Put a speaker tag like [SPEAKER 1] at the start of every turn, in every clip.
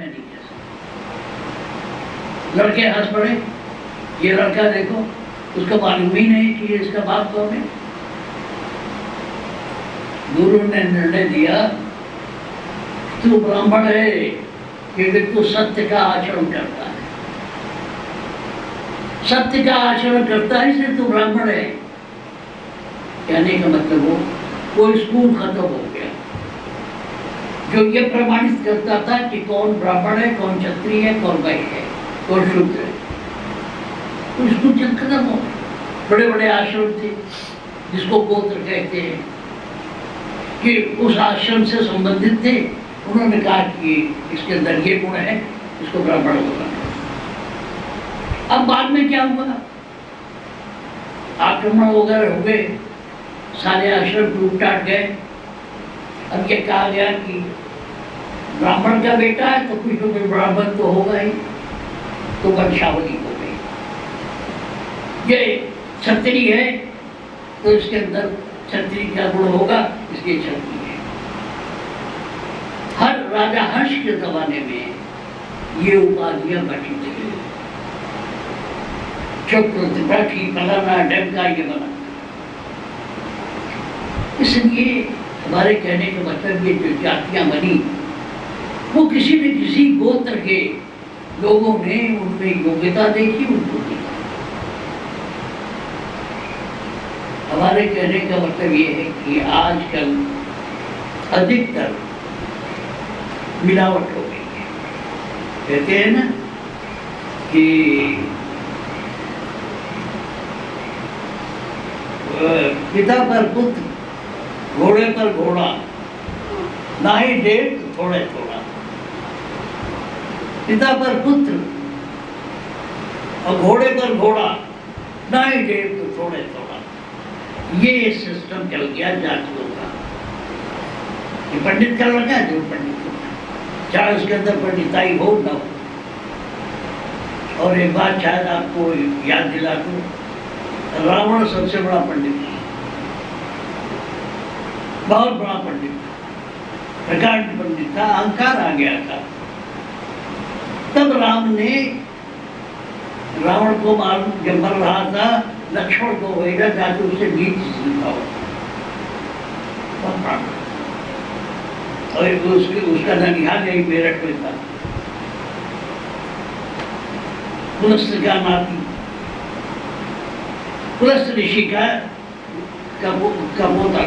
[SPEAKER 1] मैं नहीं कह सकता। लड़के हंस पड़े, ये लड़का देखो, उसका मालूम ही नहीं कि इसका बाप कौन है। गुरु ने निर्णय दिया, तू ब्राह्मण है क्योंकि तू सत्य का आचरण करता है, सत्य का आचरण करता है इसलिए तू ब्राह्मण है। कहने का मतलब वो स्कूल खत्म हो गया जो ये प्रमाणित करता था कि कौन ब्राह्मण है, कौन क्षत्रिय है, कौन वैश्य है, कौन शूद्र है। तो स्कूल चल खत्म हो गया। बड़े बड़े आश्रम थे जिसको गोत्र कहते हैं कि उस आश्रम से संबंधित थे, उन्होंने कहा कि इसके अंदर ये गुण है, इसको ब्राह्मण होगा। अब बाद में क्या हुआ, आक्रमण वगैरह हो गए, सारे आश्रम टूट टाट गए। अब ये कहा गया कि ब्राह्मण का बेटा है तो कुछ तो ब्राह्मण तो होगा ही, तो वंशावली हो गई। ये क्षत्रिय है तो इसके अंदर क्षत्रिय का गुण होगा, इसलिए क्षत्रिय है। हर राजा हर्ष के जमाने में ये उपाधियां बची थी, चक्रवर्ती, फलाना, ढमका, ये बना। इसलिए हमारे कहने का मतलब ये जो जातियां बनी वो किसी न किसी गोत्र के लोगों ने उनमें योग्यता देखी, उनको दी। हमारे कहने का मतलब ये है कि आजकल अधिकतर मिलावट हो गई है। कहते हैं ना कि पिता पर पुत्र, घोड़े पर घोड़ा, ना ही डेढ़ थोड़े थोड़ा। पिता पर पुत्र और घोड़े पर घोड़ा, ना ही डेढ़ तो थोड़े थोड़ा। ये सिस्टम चल गया जातियों का। ये पंडित का लड़का है जो पंडित हो, चाहे उसके अंदर पंडिताई हो ना हो। और एक बात शायद आपको याद दिला दूं, रावण सबसे बड़ा पंडित था, बहुत बड़ा पंडित था, प्रकांड पंडित था, अहंकार आ गया था। तब राम ने रावण को जब मर रहा था, लक्ष्मण को भेजा जाके उसे नीति सीखा। और उसका ननिहाल यही मेरठ में था। पुलस्त का नाती, पुलस्त ऋषि का पोता,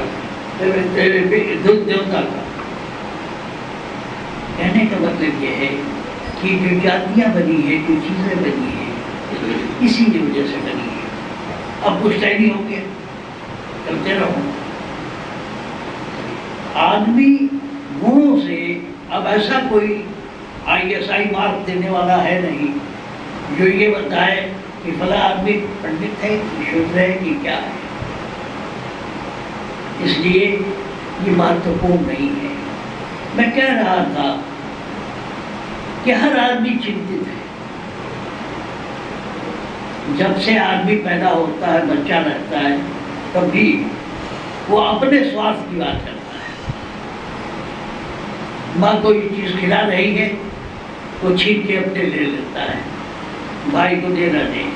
[SPEAKER 1] दुध देवता का। कहने का मतलब यह है कि जो जातियां बनी है, जो चीजें बनी है, इसी की वजह से बनी है। अब कुछ टाइम ही हो गया, चलते रहो। आदमी गुणों से अब ऐसा कोई ISI मार्क देने वाला है नहीं जो ये बताए कि फला आदमी पंडित है कि शुद्ध है कि क्या है। इसलिए ये महत्वपूर्ण नहीं है। मैं कह रहा था कि हर आदमी चिंतित है। जब से आदमी पैदा होता है, बच्चा रहता है, तब भी वो अपने स्वास्थ्य की बात करता है। माँ कोई चीज खिला रही है, वो छीन के अपने ले लेता है, भाई को देना नहीं।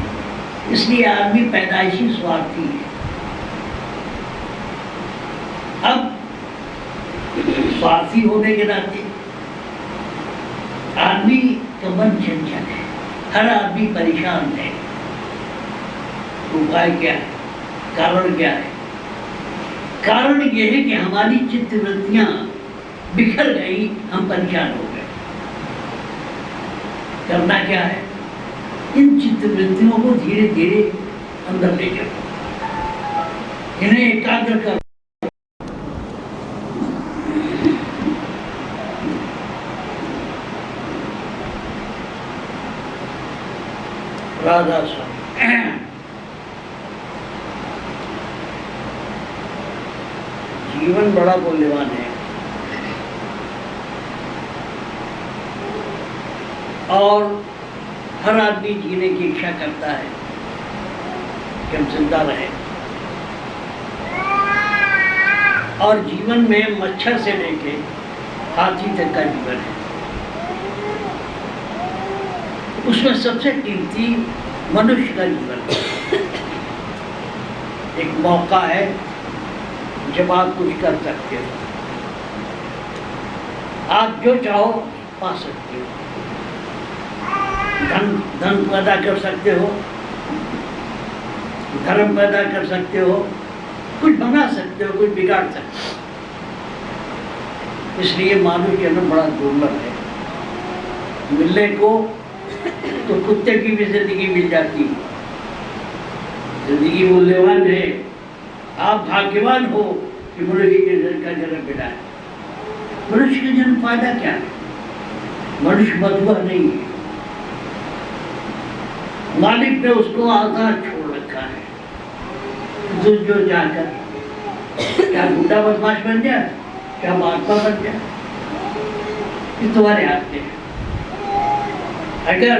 [SPEAKER 1] इसलिए आदमी पैदाइशी स्वार्थी है। अब स्वार्थी होने के नाते आदमी का मन चंचल है, हर आदमी परेशान है। उपाय क्या है, कारण क्या है? कारण यह है कि हमारी चित्तवृत्तियां बिखर गई, हम परेशान हो गए। करना क्या है? इन चित्तवृत्तियों को धीरे धीरे अंदर ले जाओ, इन्हें एकाग्र कर। राधा स्वामी जीवन बड़ा मूल्यवान है और हर आदमी जीने की इच्छा करता है कि हम जिंदा रहें। और जीवन में मच्छर से लेके हाथी तक का जीवन है। उसमें सबसे कीमती मनुष्य का जीवन है। एक मौका है जब आप कुछ कर सकते हो, आप जो चाहो पा सकते हो। धन पैदा कर सकते हो, धर्म पैदा कर सकते हो, कुछ बना सकते हो, कुछ बिगाड़ सकते हो। इसलिए मानव जन्म बड़ा दुर्लभ है। मिलने को तो कुत्ते की भी जिंदगी मिल जाती है। जिंदगी मूल्यवान है। आप भाग्यवान हो कि मनुष्य के का जन्म मिला है। मनुष्य का जन्म फायदा क्या है? मनुष्य मधुआ नहीं है। मालिक ने उसको आजाद छोड़ रखा है। जो जाकर क्या गुंडा बदमाश बन जाए, क्या महात्मा बन जाए, ये तुम्हारे हाथ में है। अगर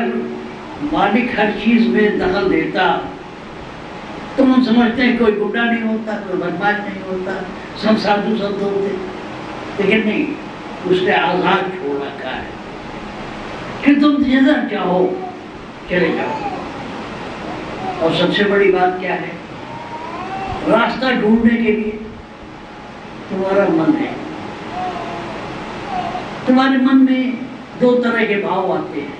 [SPEAKER 1] मालिक हर चीज में दखल देता तो हम समझते हैं कोई गुंडा नहीं होता, कोई बदमाश नहीं होता, सब साधु संत होते। लेकिन नहीं, उसने आजाद छोड़ रखा है कि तुम जिधर चाहो चले जाओ। और सबसे बड़ी बात क्या है? रास्ता ढूंढने के लिए तुम्हारा मन है। तुम्हारे मन में दो तरह के भाव आते हैं,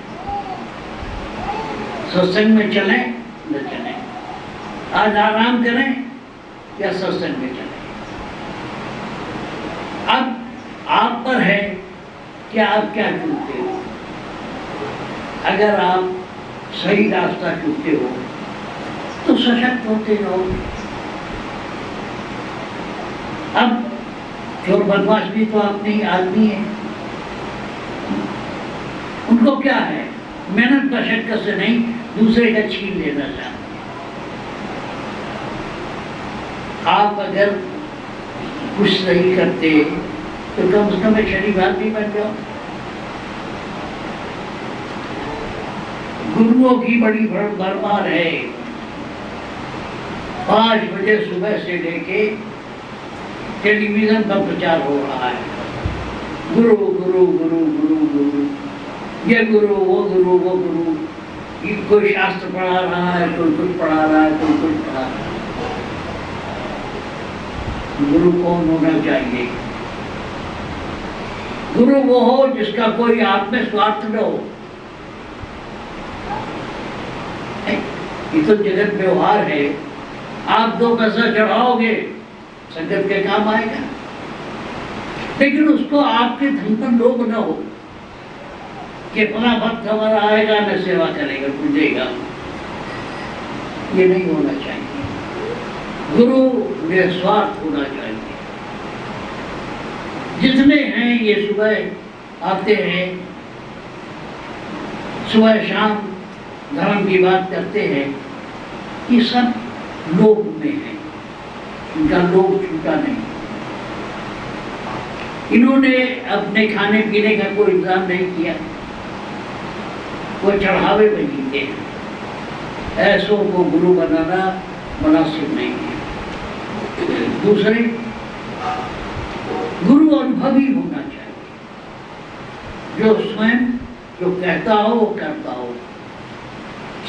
[SPEAKER 1] सत्संग में चलें न चलें, आज आराम करें या सत्संग में चलें। अब आप पर है कि आप क्या चुनते हो। अगर आप सही रास्ता चुनते हो तो सशक्त होते रहोगे। अब चोर बदमाश भी तो अपने आदमी है। उनको क्या है? मेहनत मशक्कत से नहीं, दूसरे का छीन लेना चाहते। आप अगर कुछ नहीं करते तो कम से कम एक शरीफ आदमी बन जाओ। गुरुओं की बड़ी भरमार है। 5 बजे सुबह से लेके टेलीविजन पर प्रचार हो रहा है, गुरु गुरु गुरु गुरु गुरु, ये गुरु वो गुरु वो गुरु। ये कोई शास्त्र पढ़ा रहा है, कोई कुछ पढ़ा रहा है, कोई कुछ पढ़ा रहा है। गुरु कौन होना चाहिए? गुरु वो हो जिसका कोई आप में स्वार्थ न हो। ये तो जगत व्यवहार है। आप 2 पैसा चढ़ाओगे, संगत के काम आएगा, लेकिन उसको आपके धन पर लोभ न हो कि फला भक्त हमारा आएगा, मैं सेवा करेगा, पूजेगा। ये नहीं होना चाहिए। गुरु निस्वार्थ होना चाहिए। जितने हैं ये सुबह आते हैं, सुबह शाम धर्म की बात करते हैं, ये सब लोभ में है। इनका लोभ छूटा नहीं। इन्होंने अपने खाने पीने का कोई इंतजाम नहीं किया, वो चढ़ावे में जीते हैं। ऐसों को गुरु बनाना मुनासिब नहीं है। दूसरे, गुरु अनुभवी होना चाहिए, जो स्वयं जो कहता हो वो करता हो,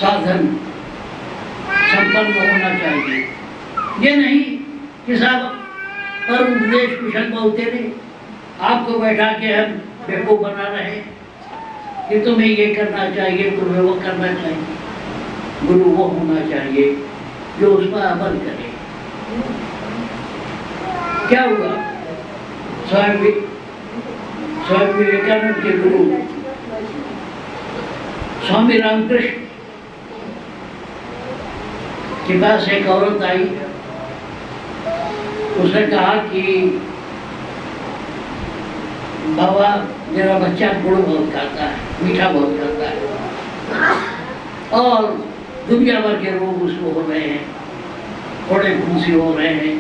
[SPEAKER 1] साधन संपन्न होना चाहिए। ये नहीं कि साहब पर उपदेश कुशल बोलते रहे, आपको बैठा के हम बेवकूफ बना रहे कि तुम्हें ये करना चाहिए, तुम्हें वो करना चाहिए। गुरु वो होना चाहिए जो उस पर अमल करे। क्या हुआ? स्वामी विवेकानंद के गुरु स्वामी रामकृष्ण के पास एक औरत आई। उसने कहा कि बाबा, मेरा बच्चा गुड़ बहुत खाता है, मीठा बहुत खाता है, और दुनिया भर के रोग उसको हो रहे हैं, थोड़े फूंसी हो रहे हैं।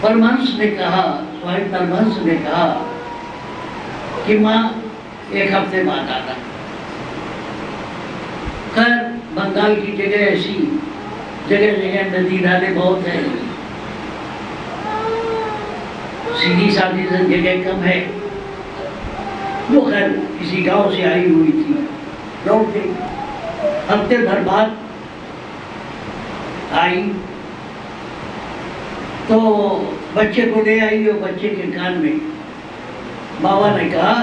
[SPEAKER 1] परमहंस ने कहा, स्वामी परमहंस ने कहा कि माँ 1 हफ्ते बाद आना। खैर, बंगाल की जगह ऐसी जगह जगह नदी नाले बहुत है, सीधी सादी जगह कम है, वो खैर किसी गांव से आई हुई थी, लौट गई। हफ्ते भर बाद आई तो बच्चे को ले आई और बच्चे के कान में बाबा ने कहा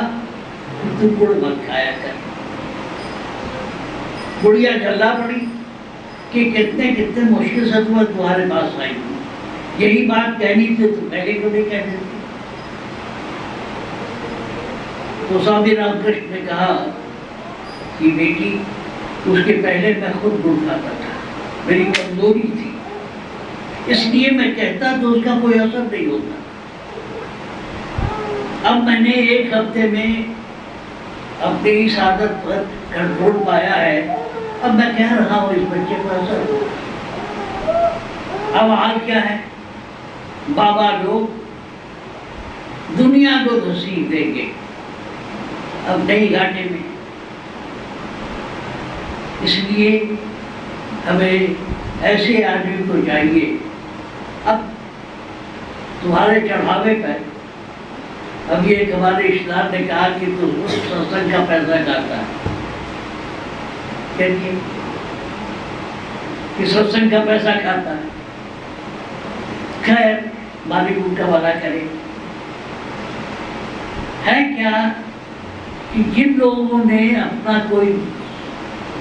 [SPEAKER 1] तू गुड़ मत खाया कर। बुढ़िया झल्ला पड़ी कि कितने कितने मुश्किल से तुम्हारे पास आई हूँ, यही बात कहनी थी तो पहले को नहीं कहनी थी। तो स्वामी रामकृष्ण ने कहा कि बेटी उसके पहले मैं खुद गुड़ खाता था, मेरी कमजोरी थी, इसलिए मैं कहता तो उसका कोई असर नहीं होता। अब मैंने एक हफ्ते में अपनी इस आदत पर कंट्रोल पाया है, अब मैं कह रहा हूँ इस बच्चे को असर होगा। अब हाल क्या है, बाबा लोग दुनिया को तो सीख देंगे अब नई घाटे में, इसलिए हमें ऐसे आदमी को चाहिए। अब तुम्हारे चढ़ावे पर अब ये हमारे इस्लाम ने कहा कि तू सत्संग का पैसा खाता है, कहती कि सत्संग का पैसा खाता है। खैर मालिक उनका वादा करे। है क्या कि जिन लोगों ने अपना कोई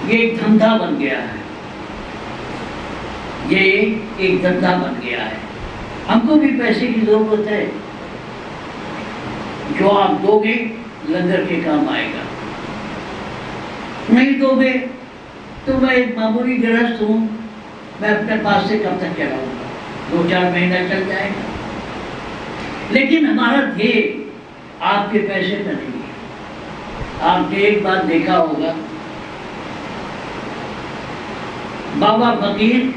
[SPEAKER 1] ये एक धंधा बन गया है, ये एक धंधा बन गया है, हमको भी पैसे की जरूरत है, जो आप दोगे लंगर के काम आएगा, नहीं दोगे तो मैं एक मामूली गृहस्थ हूँ, मैं अपने पास से कब तक चलाऊंगा, 2-4 महीना चल जाएगा। लेकिन हमारा ध्येय आपके पैसे पर नहीं है। आपने एक बात देखा होगा, बाबा फकीर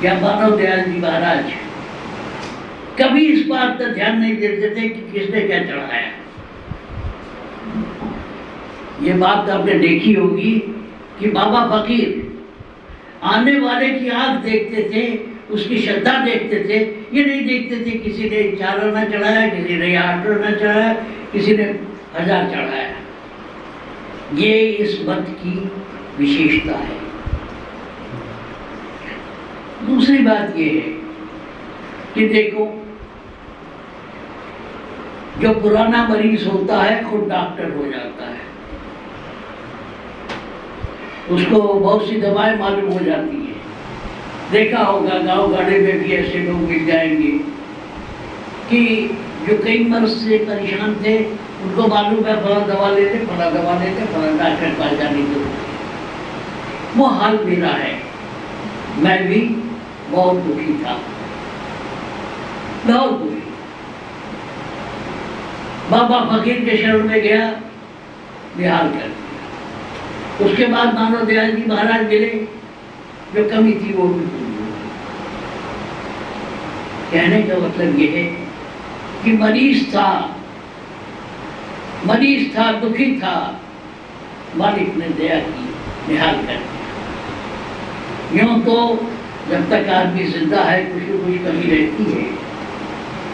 [SPEAKER 1] या मानव दयाल जी महाराज कभी इस बात पर ध्यान नहीं देते थे कि किसने क्या चढ़ाया। ये बात आपने देखी होगी कि बाबा फकीर आने वाले की आंख देखते थे, उसकी श्रद्धा देखते थे, ये नहीं देखते थे किसी ने 4 आना चढ़ाया, किसी ने 8 आना चढ़ाया, किसी ने 1000 चढ़ाया। ये इस मत की विशेषता है। दूसरी बात ये है कि देखो, जो पुराना मरीज होता है खुद डॉक्टर हो जाता है, उसको बहुत सी दवाएं मालूम हो जाती है। देखा होगा गांव गाड़े में भी ऐसे लोग मिल जाएंगे कि जो कई मर्ज से परेशान थे, उनको मालूम है फला दवा लेते, फला दवा लेते, फला डॉक्टर पास जाने की जरूरत है। वो हाल मेरा है, मैं भी बहुत दुखी था, बहुत दुखी। बाबा फकीर के शरण में गया, निहाल कर दिया। उसके बाद मानव दयाल जी महाराज मिले, जो कमी थी वो भी पूरी हो गई। कहने का मतलब ये है कि मरीज था, दुखी था, मालिक ने दया की, निहाल कर दिया। यूं तो जब तक आदमी जिंदा है कुछ न कुछ कमी रहती है,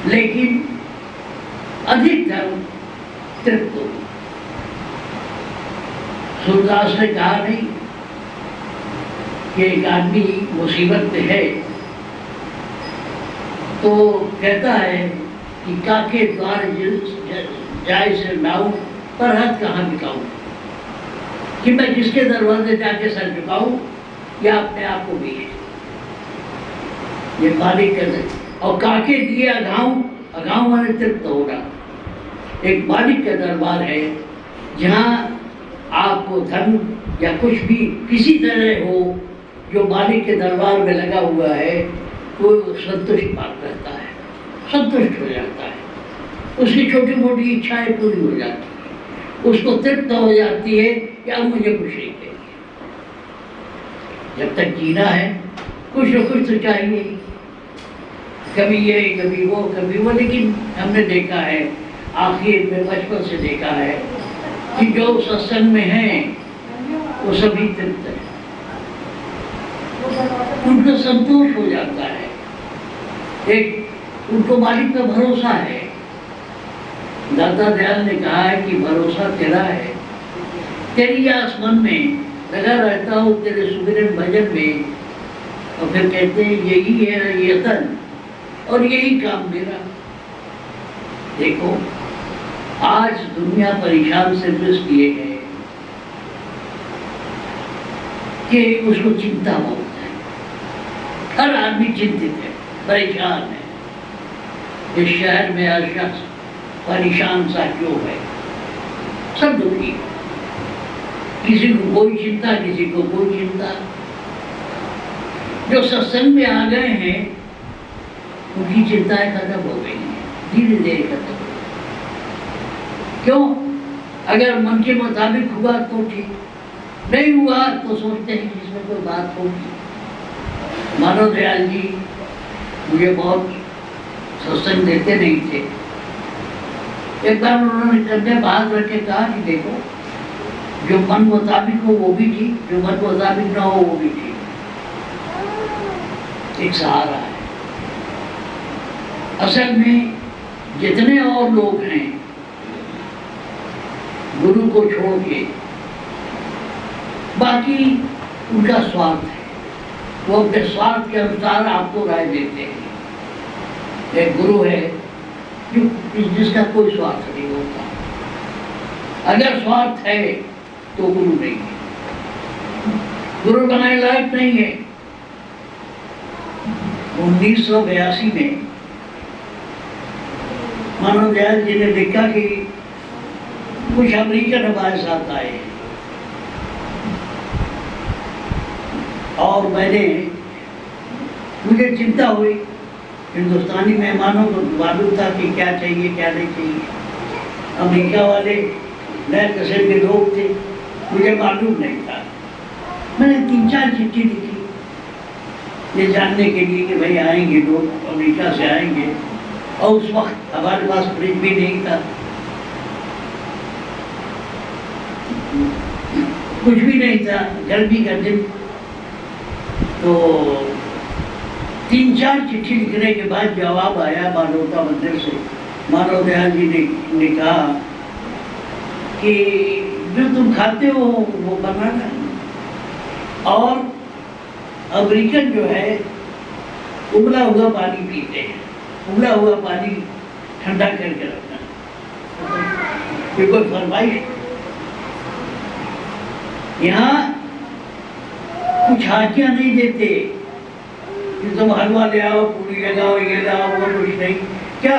[SPEAKER 1] लेकिन अधिकतर तृप्त हो। सूरदास ने कहा नहीं कि एक आदमी मुसीबत में है तो कहता है कि काके द्वार जाए से लाऊं, पर हाथ कहाँ बिकाऊं, कि मैं जिसके दरवाजे जाके सर झुकाऊं या अपने आप को बेच दूं। ये मालिक कर, और काके दिए अघाऊं माने तृप्त होगा। एक मालिक का दरबार है जहाँ आपको धन या कुछ भी किसी तरह हो, जो मालिक के दरबार में लगा हुआ है, वो संतुष्ट पाता रहता है, संतुष्ट हो जाता है, उसकी छोटी मोटी इच्छाएं पूरी हो जाती है, उसको तृप्त हो जाती है कि अब मुझे कुछ नहीं चाहिए। जब तक जीना है कुछ न कुछ तो चाहिए, कभी ये कभी वो, लेकिन हमने देखा है आखिर में, बचपन से देखा है कि जो सत्संग में हैं वो सभी तृप्त है, उनको संतोष हो जाता है, एक उनको मालिक पर भरोसा है दाता दयाल ने कहा है कि भरोसा तेरा है, तेरी आसमान में लगा रहता हूँ, तेरे सुमिरन भजन में। और फिर कहते हैं यही है यतन और यही काम मेरा। देखो आज दुनिया परेशान सिर्फ इसलिए है कि उसको चिंता बहुत है, हर आदमी चिंतित है, परेशान है। इस शहर में हर शख्स परेशान सा क्यों है, सब दुखी है, किसी को कोई चिंता, किसी को कोई चिंता। जो सत्संग में आ गए हैं उनकी चिंताएं खत्म हो गई हैं, धीरे धीरे खत्म। क्यों? अगर मन के मुताबिक हुआ तो ठीक, नहीं हुआ तो सोचते हैं कि इसमें कोई बात होगी। मानव दयाल जी मुझे बहुत सत्संग देते नहीं थे। एक बार उन्होंने कंधे बात रख के कहा कि देखो जो मन मुताबिक हो वो भी ठीक, जो मन मुताबिक ना हो वो भी ठीक। एक सहारा है। असल में जितने और लोग हैं गुरु को छोड़ के, बाकी उनका स्वार्थ है, वो अपने स्वार्थ के अनुसार आपको राय देते हैं। एक गुरु है जिसका कोई स्वार्थ नहीं होता। अगर स्वार्थ है तो गुरु नहीं है, गुरु बनाने लायक नहीं है। 1982 में मानव दयाल जी ने देखा कि कुछ अमेरिकन हमारे साथ आए और मुझे चिंता हुई। हिंदुस्तानी मेहमानों को मालूम था कि क्या चाहिए क्या नहीं चाहिए। अमेरिका वाले नए किस्म के लोग थे, मुझे मालूम नहीं था। मैंने 3-4 चिट्ठी लिखी ये जानने के लिए कि भाई आएंगे लोग, अमेरिका से आएंगे। और उस वक्त हमारे पास फ्रिज भी नहीं था, कुछ भी नहीं था, गर्मी का दिन। तो 3-4 चिट्ठी लिखने के बाद जवाब आया मानवता मंदिर से। मानव दयाल जी ने कहा कि जो तुम खाते हो वो बनाना, और अमेरिकन जो है उबला हुआ पानी पीते हैं, उबला हुआ पानी ठंडा करके रखना। ये कोई फरमाइश? यहाँ कुछ हाजियाँ नहीं देते कि तुम हलवा ले आओ, पूरी लगाओ, ये लाओ, वो कुछ नहीं। क्या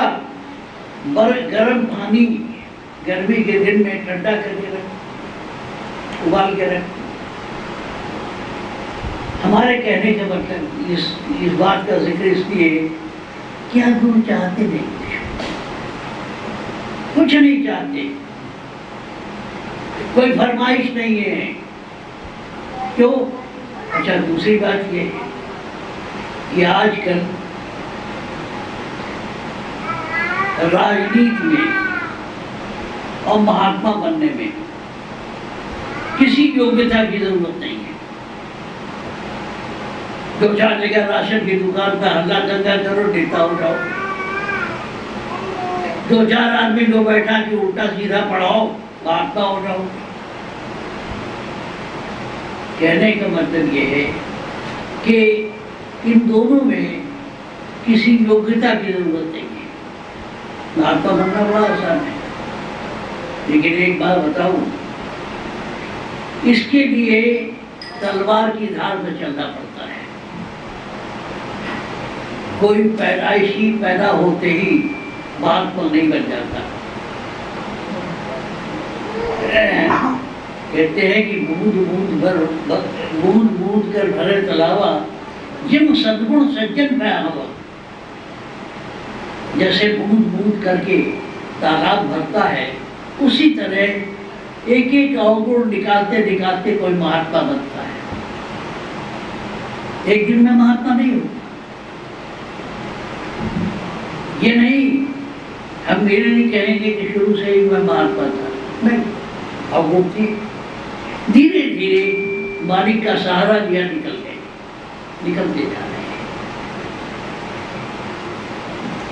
[SPEAKER 1] गर्म पानी गर्मी के दिन में ठंडा करके रख, उबाल के रख। हमारे कहने का मतलब इस बात का जिक्र इसलिए कि आप गुरु चाहते नहीं, कुछ नहीं चाहते, कोई फरमाइश नहीं है। क्यों? अच्छा, दूसरी बात ये है कि आजकल राजनीति में और महात्मा बनने में किसी योग्यता की जरूरत नहीं है। 2-4 जगह राशन की दुकान पर हल्ला दंगा करो, नेता हो जाओ। 2-4 आदमी को बैठा के उल्टा सीधा पढ़ाओ, महात्मा हो जाओ। कहने का मतलब ये है कि इन दोनों में किसी योग्यता की जरूरत नहीं है। महात्मा बनना बड़ा आसान है, लेकिन एक बात बताऊं, इसके लिए तलवार की धार में चलना पड़ता है। कोई पैदाइशी पैदा होते ही महात्मा नहीं बन जाता। कहते हैं कि बूंद बूंद कर भरे तलावा, जिम सद्गुण सज्जन पे हवा। जैसे बूंद बूंद करके तालाब भरता है, उसी तरह एक एक अवगुण निकालते निकालते कोई महात्मा बनता है। एक दिन में महात्मा नहीं होता। ये नहीं, हम मेरे नहीं कहेंगे कि शुरू से ही मैं महात्मा था, नहीं। अवगुण थी, धीरे धीरे मालिक का सहारा लिया, निकलते जा रहे हैं।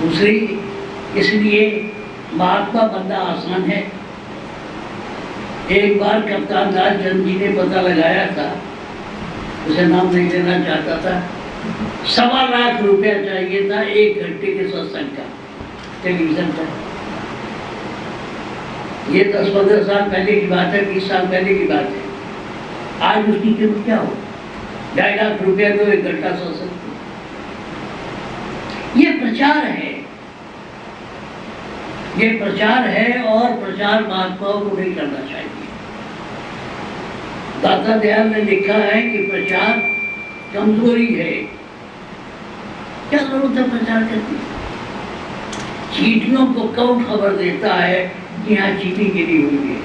[SPEAKER 1] दूसरी इसलिए महात्मा बनना आसान है। एक बार कप्तान लालचंद जी ने पता लगाया था, उसे नाम नहीं लेना चाहता था, 1.25 लाख रुपया चाहिए था 1 घंटे के सत्संग का, टेलीविजन पर। ये 10-15 साल पहले की बात है, 20 साल पहले की बात है। आज उसकी कीमत क्या हो? 2.5 लाख रुपया तो 1 घंटा सत्संग। ये प्रचार है, ये प्रचार है, और प्रचार महात्माओं को नहीं करना चाहिए। दाता दयाल ने लिखा है कि प्रचार कमजोरी है। क्या जरूरत है प्रचार करने? चींटियों को कौन खबर देता है कि यहाँ चींटी गिरी हुई है?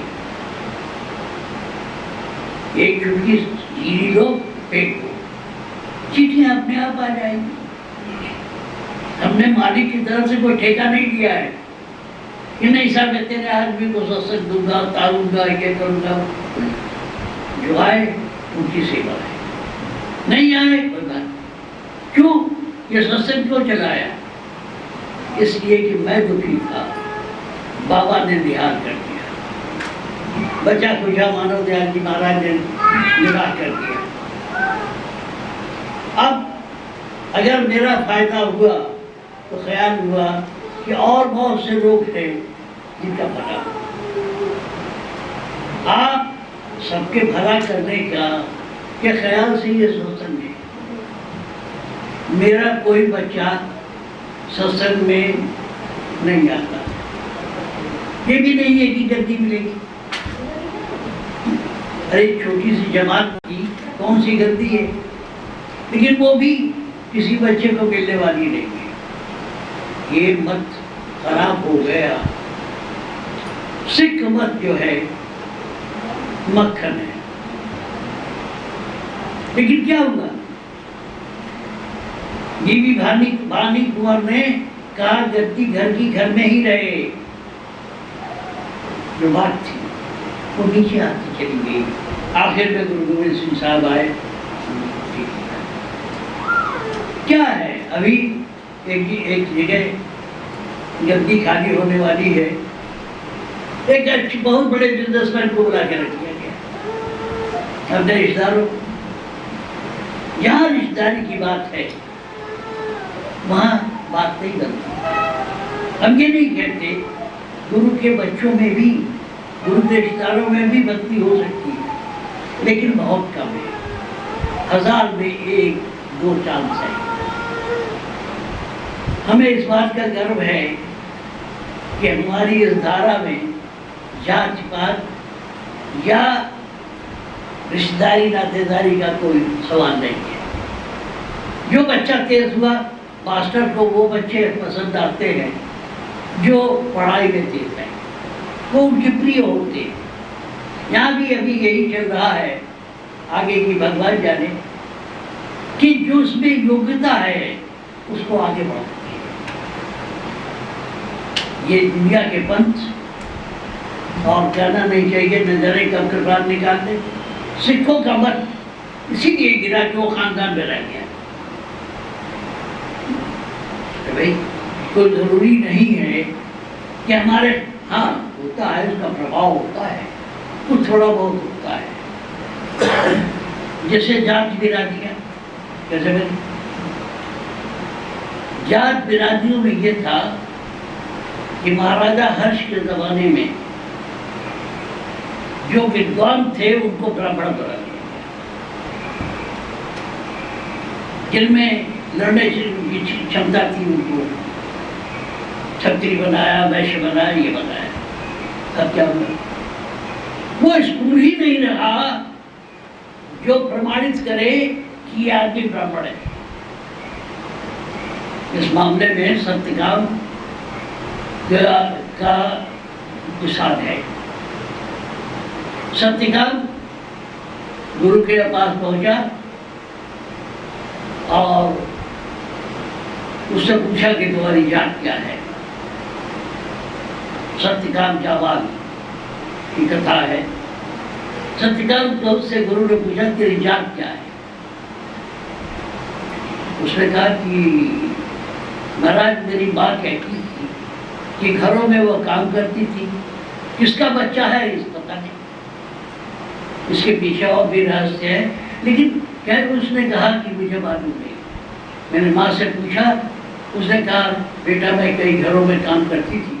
[SPEAKER 1] एक चुटकी चीनी लो पेट को, चींटियां अपने आप आ जाएंगी। हमने मालिक की तरफ से कोई ठेका नहीं दिया है कि नहीं साहब मैं तेरे आदमी को सत्संग दूंगा, तारूंगा, ये करूंगा। जो आए उनकी सेवा है, नहीं आए कोई बात। क्यों ये सत्संग क्यों चलाया? इसलिए कि मैं दुखी था, बाबा ने निहार कर दिया, बचा खुचा मानव दयाल जी महाराज ने निराश कर दिया। अब अगर मेरा फायदा हुआ तो ख्याल हुआ कि और बहुत से लोग हैं जिनका भला हो। आप सबके भला करने का के ख्याल से ये सत्संग है। मेरा कोई बच्चा सत्संग में नहीं आता, ये भी नहीं है कि गद्दी मिलेगी। अरे छोटी सी जमात की कौन सी गद्दी है, लेकिन वो भी किसी बच्चे को मिलने वाली नहीं है। ये मत खराब हो गया। सिख मत जो है मक्खन है, लेकिन क्या हुआ? बीबी भानी कुंवर ने कहा गद्दी घर की घर में ही रहे। जो बात थी वो नीचे आती चली गई। आखिर में गुरु गोविंद सिंह साहब आए। क्या है, अभी एक जगह गद्दी खाली होने वाली है। एक अच्छी बहुत बड़े बिजनेसमैन को बुला के रख दिया गया अपने रिश्तेदारों। जहाँ रिश्तेदारी की बात है वहाँ बात नहीं बनती। हम ये नहीं कहते, गुरु के बच्चों में भी, गुरु के रिश्तेदारों में भी बदली हो सकती है, लेकिन बहुत कम है। 1000 में 1-2 चांस है। हमें इस बात का गर्व है कि हमारी इस धारा में जात पात या रिश्तेदारी नातेदारी का कोई सवाल नहीं है। जो बच्चा तेज हुआ, मास्टर को वो बच्चे पसंद आते हैं जो पढ़ाई में तेज है, वो उनके प्रिय होते हैं। यहाँ भी अभी यही चल रहा है, आगे की भगवान जाने, कि जो उसमें योग्यता है उसको आगे बढ़ाते हैं। ये दुनिया के पंथ, और कहना नहीं चाहिए नजरें कब कर बात निकाल दे। सिखों का मत इसीलिए गिरा कि वो खानदान में रह गया। तो भाई कोई जरूरी नहीं है कि हमारे, हाँ होता है, उसका प्रभाव होता है, कुछ थोड़ा बहुत होता है। जैसे जात बिरादियाँ, कैसे भाई जात बिरादियों में ये था कि महाराजा हर्ष के जमाने में जो विद्वान थे उनको ब्राह्मण बना दिया, जिनमें लड़ने की क्षमता थी उनको छत्री बनाया, वैश्य बनाया, ये बनाया। तब क्या हुआ? वो स्कूल ही नहीं रहा जो प्रमाणित करे कि ये आदमी ब्राह्मण है। इस मामले में सत्यकाम का निशान है। सत्यकाम गुरु के पास पहुंचा और उससे पूछा कि तुम्हारी जात क्या है। सत्यकाम जाबाज की कथा है। सत्यकाम से गुरु ने पूछा तेरी जात क्या है। उसने कहा कि महाराज मेरी माँ कहती थी कि घरों में वो काम करती थी। किसका बच्चा है इस पता नहीं, इसके पीछे और भी रहस्य है, लेकिन खैर उसने कहा कि मुझे मालूम नहीं। मैंने माँ से पूछा, उसने कहा बेटा मैं कई घरों में काम करती थी,